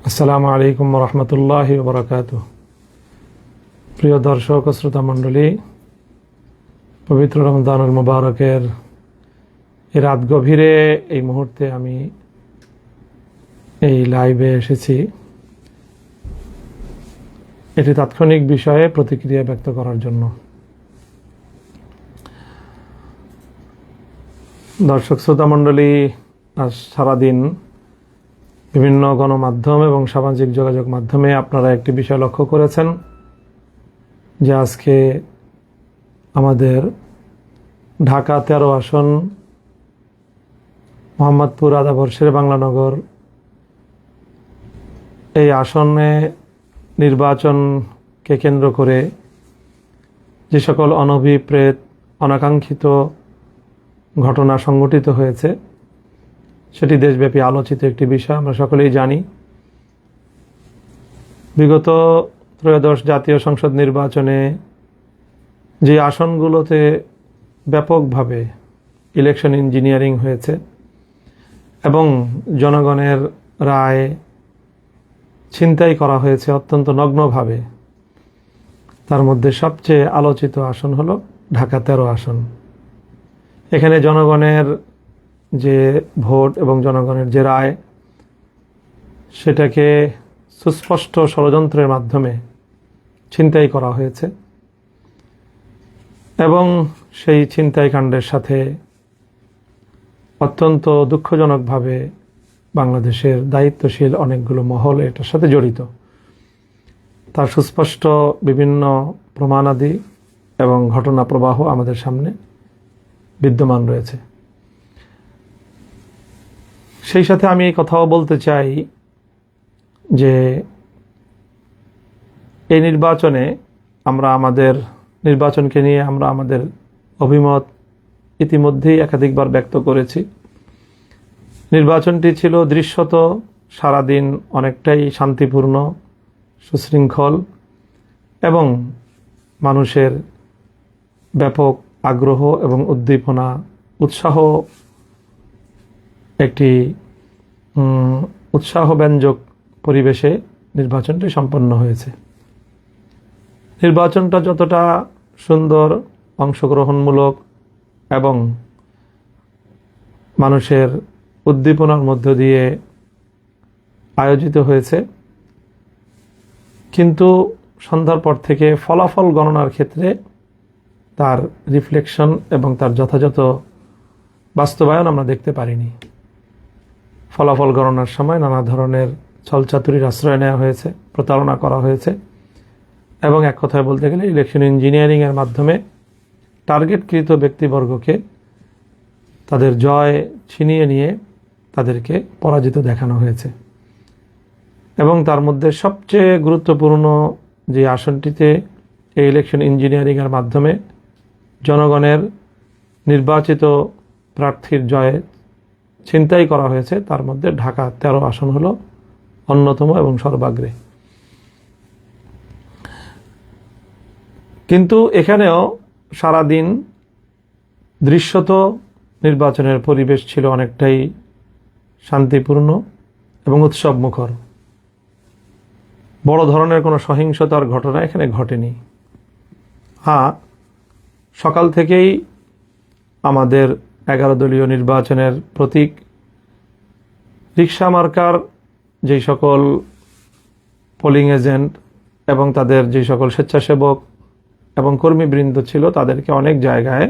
আসসালামু আলাইকুম রহমতুল্লাহি ওয়া বারাকাতুহু। প্রিয় দর্শক ও শ্রোতা মণ্ডলী, পবিত্র রমজানুল মুবারকের এই রাত গভীরে এই মুহূর্তে আমি এই লাইভে এসেছি এটি তাৎক্ষণিক বিষয়ে প্রতিক্রিয়া ব্যক্ত করার জন্য। দর্শক শ্রোতা মণ্ডলী, আজ সারাদিন বিভিন্ন গণমাধ্যম এবং সামাজিক যোগাযোগ মাধ্যমে আপনারা একটি বিষয় লক্ষ্য করেছেন যে আজকে আমাদের ঢাকা 13 আসন মোহাম্মদপুর আদাবর্ষের বাংলানগর এই আসনে নির্বাচনকে কেন্দ্র করে যে সকল অনভিপ্রেত অনাকাঙ্ক্ষিত ঘটনা সংঘটিত হয়েছে সেটি দেশব্যাপী আলোচিত একটি বিষয়। আমরা সকলেই জানি বিগত ত্রয়োদশ জাতীয় সংসদ নির্বাচনে যে আসনগুলোতে ব্যাপকভাবে ইলেকশন ইঞ্জিনিয়ারিং হয়েছে এবং জনগণের রায় ছিনতাই করা হয়েছে অত্যন্ত নগ্নভাবে, তার মধ্যে সবচেয়ে আলোচিত আসন হলো ঢাকা 13 আসন। এখানে জনগণের যে ভোট এবং জনগণের যে রায় সেটাকে সুস্পষ্ট ষড়যন্ত্রের মাধ্যমে ছিনতাই করা হয়েছে এবং সেই ছিনতাইকাণ্ডের সাথে অত্যন্ত দুঃখজনকভাবে বাংলাদেশের দায়িত্বশীল অনেকগুলো মহল এটার সাথে জড়িত। তার সুস্পষ্ট বিভিন্ন প্রমাণাদি এবং ঘটনা প্রবাহ আমাদের সামনে বিদ্যমান রয়েছে। সেই সাথে আমি এই কথাও বলতে চাই যে এই নির্বাচনে আমরা আমাদের নির্বাচনকে নিয়ে আমরা আমাদের অভিমত ইতিমধ্যেই একাধিকবার ব্যক্ত করেছি। নির্বাচনটি ছিল দৃশ্যত সারাদিন অনেকটাই শান্তিপূর্ণ, সুশৃঙ্খল এবং মানুষের ব্যাপক আগ্রহ এবং উদ্দীপনা উৎসাহ একটি উৎসাহব্যঞ্জক পরিবেশে নির্বাচনটি সম্পন্ন হয়েছে। নির্বাচনটা যতটা সুন্দর, অংশগ্রহণমূলক এবং মানুষের উদ্দীপনার মধ্য দিয়ে আয়োজিত হয়েছে, কিন্তু সন্ধ্যার পর থেকে ফলাফল গণনার ক্ষেত্রে তার রিফ্লেকশন এবং তার যথাযথ বাস্তবায়ন আমরা দেখতে পারিনি। ফলাফল গণনার সময় নানা ধরনের ছলচাতুরির আশ্রয় নেওয়া হয়েছে, প্রতারণা করা হয়েছে এবং এক কথায় বলতে গেলে ইলেকশন ইঞ্জিনিয়ারিংয়ের মাধ্যমে টার্গেটকৃত ব্যক্তিবর্গকে তাদের জয় ছিনিয়ে নিয়ে তাদেরকে পরাজিত দেখানো হয়েছে। এবং তার মধ্যে সবচেয়ে গুরুত্বপূর্ণ যে আসনটিতে এই ইলেকশন ইঞ্জিনিয়ারিংয়ের মাধ্যমে জনগণের নির্বাচিত প্রার্থীর জয়ে ছিনতাই করা হয়েছে, তার মধ্যে ঢাকা 13 আসন হলো অন্যতম এবং সর্বাগ্রে। কিন্তু এখানেও সারাদিন দৃশ্যত নির্বাচনের পরিবেশ ছিল অনেকটাই শান্তিপূর্ণ এবং উৎসবমুখর। বড় ধরনের কোনো সহিংসতার ঘটনা এখানে ঘটেনি। হ্যাঁ, সকাল থেকেই আমাদের 11 দলীয় নির্বাচনের প্রতীক রিকশা মার্কার যেই সকল পোলিং এজেন্ট এবং তাদের যে সকল স্বেচ্ছাসেবক এবং কর্মীবৃন্দ ছিল তাদেরকে অনেক জায়গায়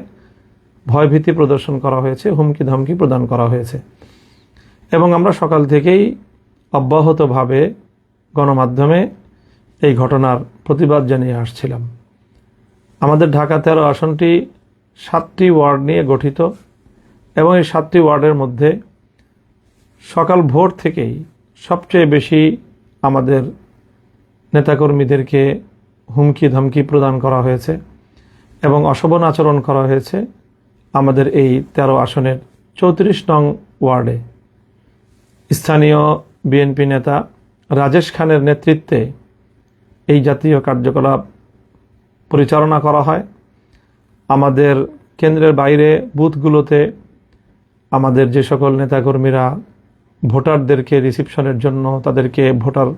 ভয়ভীতি প্রদর্শন করা হয়েছে, হুমকি ধমকি প্রদান করা হয়েছে এবং আমরা সকাল থেকেই অব্যাহতভাবে গণমাধ্যমে এই ঘটনার প্রতিবাদ জানিয়ে আসছিলাম। আমাদের ঢাকা 13 আসনটি 7টি ওয়ার্ড নিয়ে গঠিত এবং এই 7টি ওয়ার্ডের মধ্যে সকাল ভোর থেকেই সবচেয়ে বেশি আমাদের নেতাকর্মীদেরকে হুমকি ধমকি প্রদান করা হয়েছে এবং অশোভন আচরণ করা হয়েছে আমাদের এই 13 আসনের 34 নং ওয়ার্ডে। স্থানীয় বিএনপি নেতা রাজেশ খানের নেতৃত্বে এই জাতীয় কার্যকলাপ পরিচালনা করা হয়। আমাদের কেন্দ্রের বাইরে বুথগুলোতে আমাদের যে সকল নেতাকর্মীরা ভোটারদেরকে রিসিপশনের জন্য, তাদেরকে ভোটার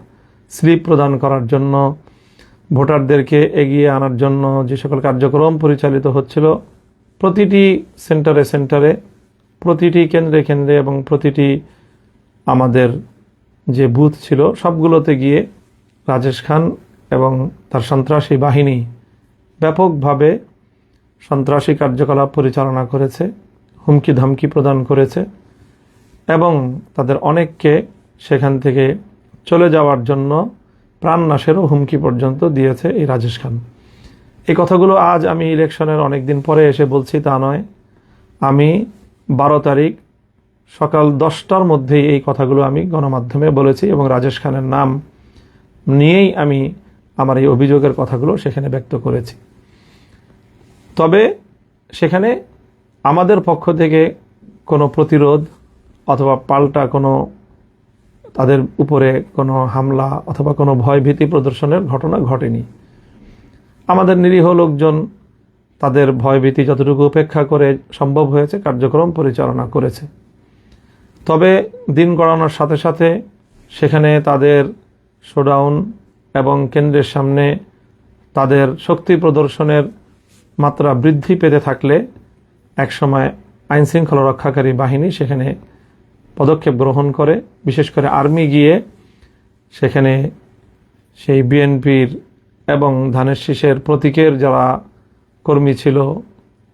স্লিপ প্রদান করার জন্য, ভোটারদেরকে এগিয়ে আনার জন্য যে সকল কার্যক্রম পরিচালিত হচ্ছিল, প্রতিটি সেন্টারে সেন্টারে, প্রতিটি কেন্দ্রে কেন্দ্রে এবং প্রতিটি আমাদের যে বুথ ছিল সবগুলোতে গিয়ে রাজেশ খান এবং তার সন্ত্রাসী বাহিনী ব্যাপকভাবে সন্ত্রাসী কার্যকলাপ পরিচালনা করেছে, হুমকি ধামকি প্রদান করেছে এবং তাদের অনেককে সেখান থেকে চলে যাওয়ার জন্য প্রাণনাশেরও হুমকি পর্যন্ত দিয়েছে এই রাজেশ খান। এই কথাগুলো আজ আমি ইলেকশনের অনেক দিন পরে এসে বলছি তা নয়। আমি 12 তারিখ সকাল 10টার মধ্যেই এই কথাগুলো আমি গণমাধ্যমে বলেছি এবং রাজেশ খানের নাম নিয়েই আমি আমার এই অভিযোগের কথাগুলো সেখানে ব্যক্ত করেছি। তবে সেখানে আমাদের পক্ষ থেকে কোনো প্রতিরোধ অথবা পাল্টা কোনো তাদের উপরে কোনো হামলা অথবা কোনো ভয়ভীতি প্রদর্শনের ঘটনা ঘটেনি। আমাদের নিরীহ লোকজন তাদের ভয়ভীতি যতটুকু উপেক্ষা করে সম্ভব হয়েছে কার্যক্রম পরিচালনা করেছে। তবে দিন গড়ানোর সাথে সাথে সেখানে তাদের শোডাউন এবং কেন্দ্রের সামনে তাদের শক্তি প্রদর্শনের মাত্রা বৃদ্ধি পেতে থাকলে একসময় আইনশৃঙ্খলা রক্ষাকারী বাহিনী সেখানে পদক্ষেপ গ্রহণ করে, বিশেষ করে আর্মি গিয়ে সেখানে সেই বিএনপির এবং ধানের শীষের প্রতীকের যারা কর্মী ছিল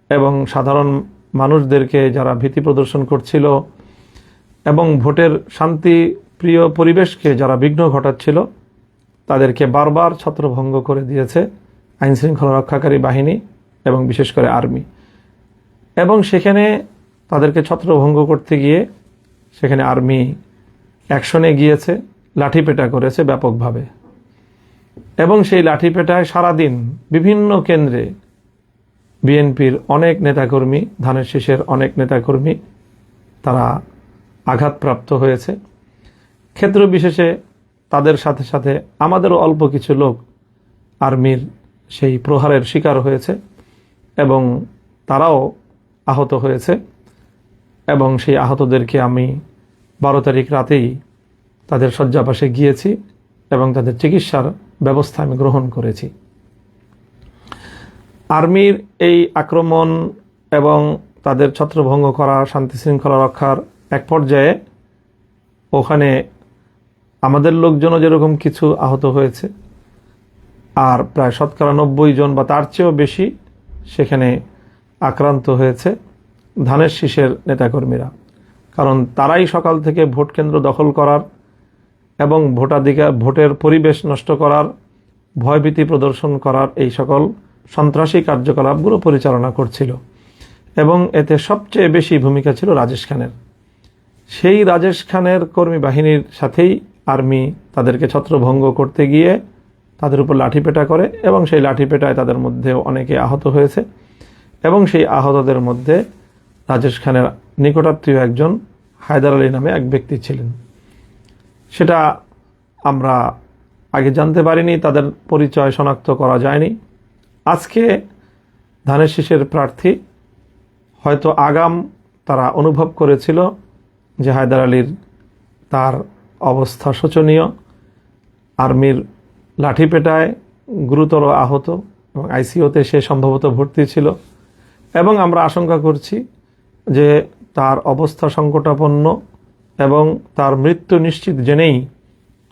এবং সাধারণ মানুষদেরকে যারা ভীতি প্রদর্শন করছিল এবং ভোটের শান্তিপ্রিয় পরিবেশকে যারা বিঘ্ন ঘটাচ্ছিল তাদেরকে বারবার ছত্রভঙ্গ করে দিয়েছে আইনশৃঙ্খলা রক্ষাকারী বাহিনী এবং বিশেষ করে আর্মি। এবং সেখানে তাদেরকে ছত্রভঙ্গ করতে গিয়ে সেখানে আর্মি অ্যাকশনে গিয়েছে, লাঠিপেটা করেছে ব্যাপকভাবে এবং সেই লাঠিপেটায় সারাদিন বিভিন্ন কেন্দ্রে বিএনপির অনেক নেতাকর্মী, ধানের শীষের অনেক নেতাকর্মী তারা আঘাতপ্রাপ্ত হয়েছে। ক্ষেত্র বিশেষে তাদের সাথে সাথে আমাদেরও অল্প কিছু লোক আর্মির সেই প্রহারের শিকার হয়েছে এবং তারাও আহত হয়েছে এবং সেই আহতদেরকে আমি 12 তারিখ রাতেই তাদের শয্যাপাশে গিয়েছি এবং তাদের চিকিৎসার ব্যবস্থা আমি গ্রহণ করেছি। আর্মির এই আক্রমণ এবং তাদের ছত্রভঙ্গ করা, শান্তি শৃঙ্খলা রক্ষার এক পর্যায়ে ওখানে আমাদের লোকজনও যেরকম কিছু আহত হয়েছে আর প্রায় 90% জন বা তার চেয়েও বেশি সেখানে আক্রান্ত হয়েছে ধানের শীষের নেতাকর্মীরা। কারণ তারাই সকাল থেকে ভোট কেন্দ্র দখল করার এবং ভোটের পরিবেশ নষ্ট করার, ভয়ভীতি প্রদর্শন করার এই সকল সন্ত্রাসী কার্যকলাপগুলো পরিচালনা করছিল এবং এতে সবচেয়ে বেশি ভূমিকা ছিল রাজেশ খানের। সেই রাজেশ খানের কর্মী বাহিনীর সাথেই আর্মি তাদেরকে ছত্রভঙ্গ করতে গিয়ে তাদের উপর লাঠিপেটা করে এবং সেই লাঠিপেটায় তাদের মধ্যে অনেকে আহত হয়েছে এবং সেই আহতদের মধ্যে রাজেশ খানের নিকটাত্মীয় একজন হায়দার আলী নামে এক ব্যক্তি ছিলেন। সেটা আমরা আগে জানতে পারিনি, তাদের পরিচয় শনাক্ত করা যায়নি। আজকে ধানের শীষের প্রার্থী হয়তো আগাম তারা অনুভব করেছিল যে হায়দার আলীর তার অবস্থা শোচনীয়, আর্মির লাঠিপেটায় গুরুতর আহত এবং আইসিইউতে সে সম্ভবত ভর্তি ছিল এবং আমরা আশঙ্কা করছি যে তার অবস্থা সংকটাপন্ন এবং তার মৃত্যু নিশ্চিত জেনেই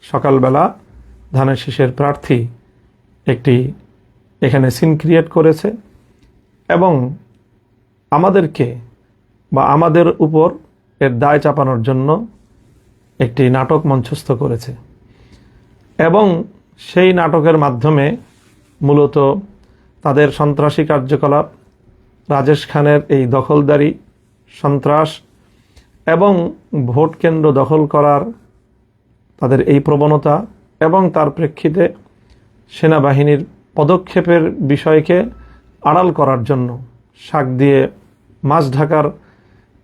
সকালবেলা ধানের শীষের প্রার্থী একটি এখানে সিন ক্রিয়েট করেছে এবং আমাদেরকে বা আমাদের উপর এর দায় চাপানোর জন্য একটি নাটক মঞ্চস্থ করেছে এবং সেই নাটকের মাধ্যমে মূলত তাদের সন্ত্রাসী কার্যকলাপ, রাজেশ খানের এই দখলদারি, সন্ত্রাস এবং ভোট কেন্দ্র দখল করার তাদের এই প্রবণতা এবং তার প্রেক্ষিতে সেনাবাহিনীর পদক্ষেপের বিষয়কে আড়াল করার জন্য শাক দিয়ে মাছ ঢাকার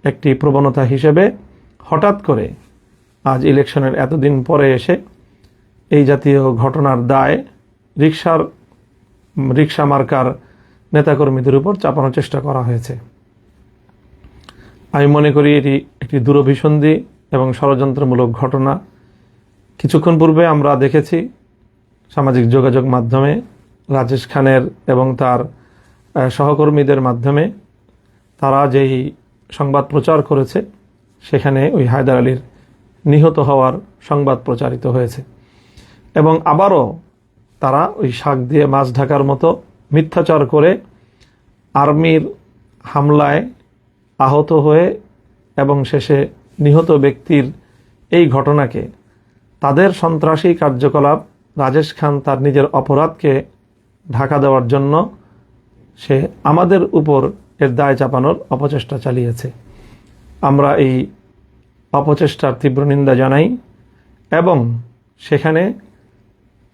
একটি প্রবণতা হিসেবে হঠাৎ করে আজ ইলেকশনের এতদিন পরে এসে এই জাতীয় ঘটনার দায় রিক্সা মার্কার নেতাকর্মীদের উপর চাপানোর চেষ্টা করা হয়েছে। আমি মনে করি এটি একটি দূরভিসন্ধি এবং ষড়যন্ত্রমূলক ঘটনা। কিছুক্ষণ পূর্বে আমরা দেখেছি সামাজিক যোগাযোগ মাধ্যমে রাজেশ খানের এবং তার সহকর্মীদের মাধ্যমে তারা যেই সংবাদ প্রচার করেছে, সেখানে ওই হায়দার আলীর নিহত হওয়ার সংবাদ প্রচারিত হয়েছে। এবং আবারও তারা ওই শাক দিয়ে মাছ ঢাকার মতো মিথ্যাচার করে আর্মির হামলায় আহত হয়ে এবং শেষে নিহত ব্যক্তির এই ঘটনাকে তাদের সন্ত্রাসী কার্যকলাপ, রাজেশ খান তার নিজের অপরাধকে ঢাকা দেওয়ার জন্য সে আমাদের উপর এর দায় চাপানোর অপচেষ্টা চালিয়েছে। আমরা এই অপচেষ্টার তীব্র নিন্দা জানাই এবং সেখানে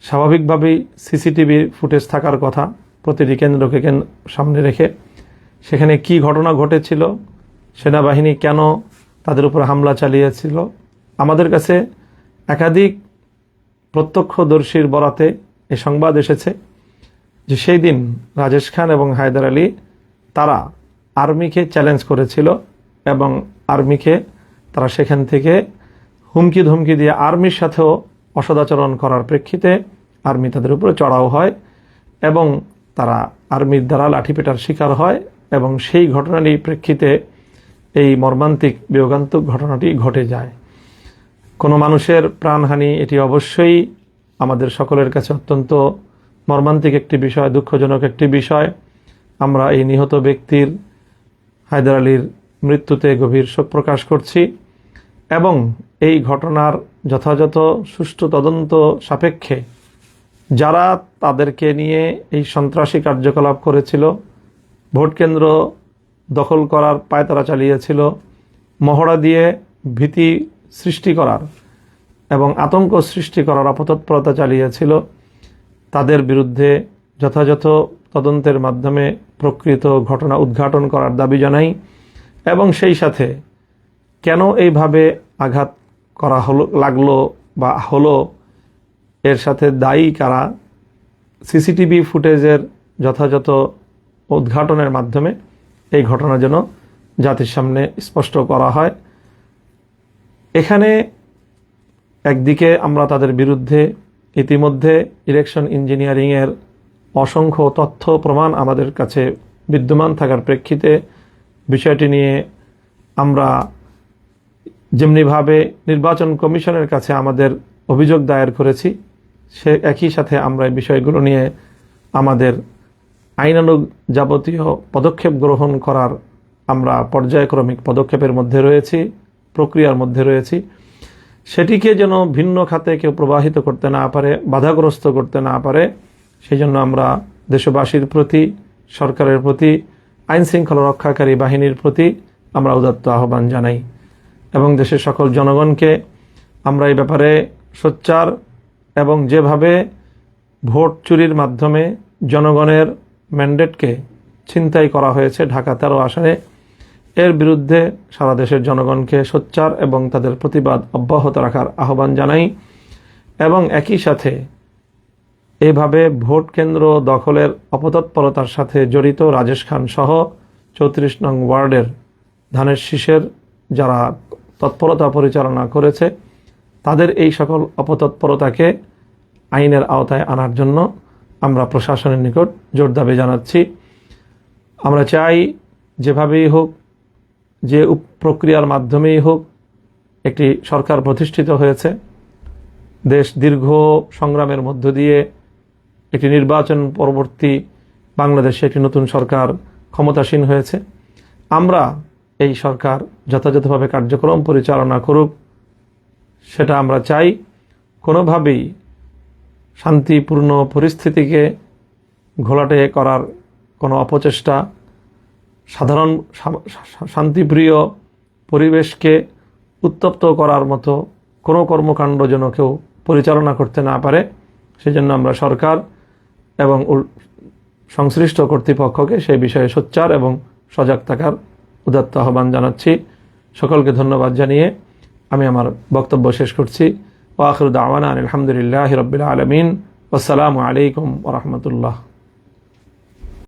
স্বাভাবিকভাবেই সিসিটিভির ফুটেজ থাকার কথা প্রতিটি কেন্দ্রকে সামনে রেখে। সেখানে কি ঘটনা ঘটেছিল, সেনাবাহিনী কেন তাদের উপর হামলা চালিয়েছিল, আমাদের কাছে একাধিক প্রত্যক্ষদর্শীর বরাতে এই সংবাদ এসেছে যে সেই দিন রাজেশ খান এবং হায়দার আলী তারা আর্মিকে চ্যালেঞ্জ করেছিল এবং আর্মিকে তারা সেখান থেকে হুমকি ধমকি দিয়ে আর্মির সাথেও অসদাচরণ করার প্রেক্ষিতে আর্মি তাদের উপরে চড়াও হয় এবং তারা আর্মির দ্বারা লাঠিপেটার শিকার হয় এবং সেই ঘটনাটির প্রেক্ষিতে এই মর্মান্তিক বিয়োগান্তক ঘটনাটি ঘটে যায়। কোনো মানুষের প্রাণহানি এটি অবশ্যই আমাদের সকলের কাছে অত্যন্ত মর্মান্তিক একটি বিষয়, দুঃখজনক একটি বিষয়। আমরা এই নিহত ব্যক্তির হায়দার আলীর মৃত্যুতে গভীর শোক প্রকাশ করছি এবং এই ঘটনার যথাযথ সুষ্ঠু তদন্ত সাপেক্ষে যারা তাদেরকে নিয়ে এই সন্ত্রাসী কার্যকলাপ করেছিল, ভোট কেন্দ্র দখল করার পায়তারা চালিয়েছিল, মহড়া দিয়ে ভীতি সৃষ্টি করার এবং আতঙ্ক সৃষ্টি করার অপতৎপরতা চালিয়েছিল, তাদের বিরুদ্ধে যথাযথ তদন্তের মাধ্যমে প্রকৃত ঘটনা উদ্ঘাটন করার দাবি জানাই এবং সেই সাথে কেন এইভাবে আঘাত করা লাগলো বা হলো, এর সাথে দায়ী কারা, সিসিটিভি ফুটেজের যথাযথ উদ্ঘাটনের মাধ্যমে এই ঘটনা যেন জাতির সামনে স্পষ্ট করা হয়। এখানে একদিকে আমরা তাদের বিরুদ্ধে ইতিমধ্যে ইলেকশন ইঞ্জিনিয়ারিংয়ের অসংখ্য তথ্য প্রমাণ আমাদের কাছে বিদ্যমান থাকার প্রেক্ষিতে বিষয়টি নিয়ে আমরা যেমনিভাবে নির্বাচন কমিশনের কাছে আমাদের অভিযোগ দায়ের করেছি, সে একই সাথে আমরা এই বিষয়গুলো নিয়ে আমাদের আইনানুগ যাবতীয় পদক্ষেপ গ্রহণ করার আমরা পর্যায়ক্রমিক পদক্ষেপের মধ্যে রয়েছি, প্রক্রিয়ার মধ্যে রয়েছি। সেটিকে যেন ভিন্ন খাতে কেউ প্রবাহিত করতে না পারে, বাধাগ্রস্ত করতে না পারে, সেই জন্য আমরা দেশবাসীর প্রতি, সরকারের প্রতি, আইন শৃঙ্খলা রক্ষাকারী বাহিনীর প্রতি আমরা উদাত্ত আহ্বান জানাই এবং দেশের সকল জনগণকে আমরা এই ব্যাপারে সোচ্চার এবং যেভাবে ভোট চুরির মাধ্যমে জনগণের ম্যান্ডেটকে ছিনতাই করা হয়েছে ঢাকা 13 আসনে, এর বিরুদ্ধে সারা দেশের জনগণকে সোচ্চার এবং তাদের প্রতিবাদ অব্যাহত রাখার আহ্বান জানাই এবং একই সাথে এইভাবে ভোট কেন্দ্র দখলের অপতৎপরতার সাথে জড়িত রাজেশ খান সহ 34 নং ওয়ার্ডের ধানের শীষের যারা তৎপরতা পরিচালনা করেছে, তাদের এই সকল অপতৎপরতাকে আইনের আওতায় আনার জন্য আমরা প্রশাসনের নিকট জোর দাবি জানাচ্ছি। আমরা চাই যেভাবেই হোক, যে প্রক্রিয়ার মাধ্যমেই হোক, একটি সরকার প্রতিষ্ঠিত হয়েছে, দেশ দীর্ঘ সংগ্রামের মধ্য দিয়ে একটি নির্বাচন পরবর্তী বাংলাদেশে একটি নতুন সরকার ক্ষমতাসীন হয়েছে। আমরা এই সরকার যথাযথভাবে কার্যক্রম পরিচালনা করুক, সেটা আমরা চাই। কোনোভাবেই শান্তিপূর্ণ পরিস্থিতিকে ঘোলাটে করার কোনো অপচেষ্টা, সাধারণ শান্তিপ্রিয় পরিবেশকে উত্তপ্ত করার মতো কোনো কর্মকাণ্ড যেন কেউ পরিচালনা করতে না পারে, সেজন্য আমরা সরকার এবং সংশ্লিষ্ট কর্তৃপক্ষকে সেই বিষয়ে সোচ্চার এবং সজাগ থাকার উদাত্ত আহ্বান জানাচ্ছি। সকলকে ধন্যবাদ জানিয়ে আমি আমার বক্তব্য শেষ করছি। ওয়া আখিরু দাওয়ানা আলহামদুলিল্লাহি রাব্বিল আলামিন। আসসালামু আলাইকুম ওয়া রাহমাতুল্লাহ।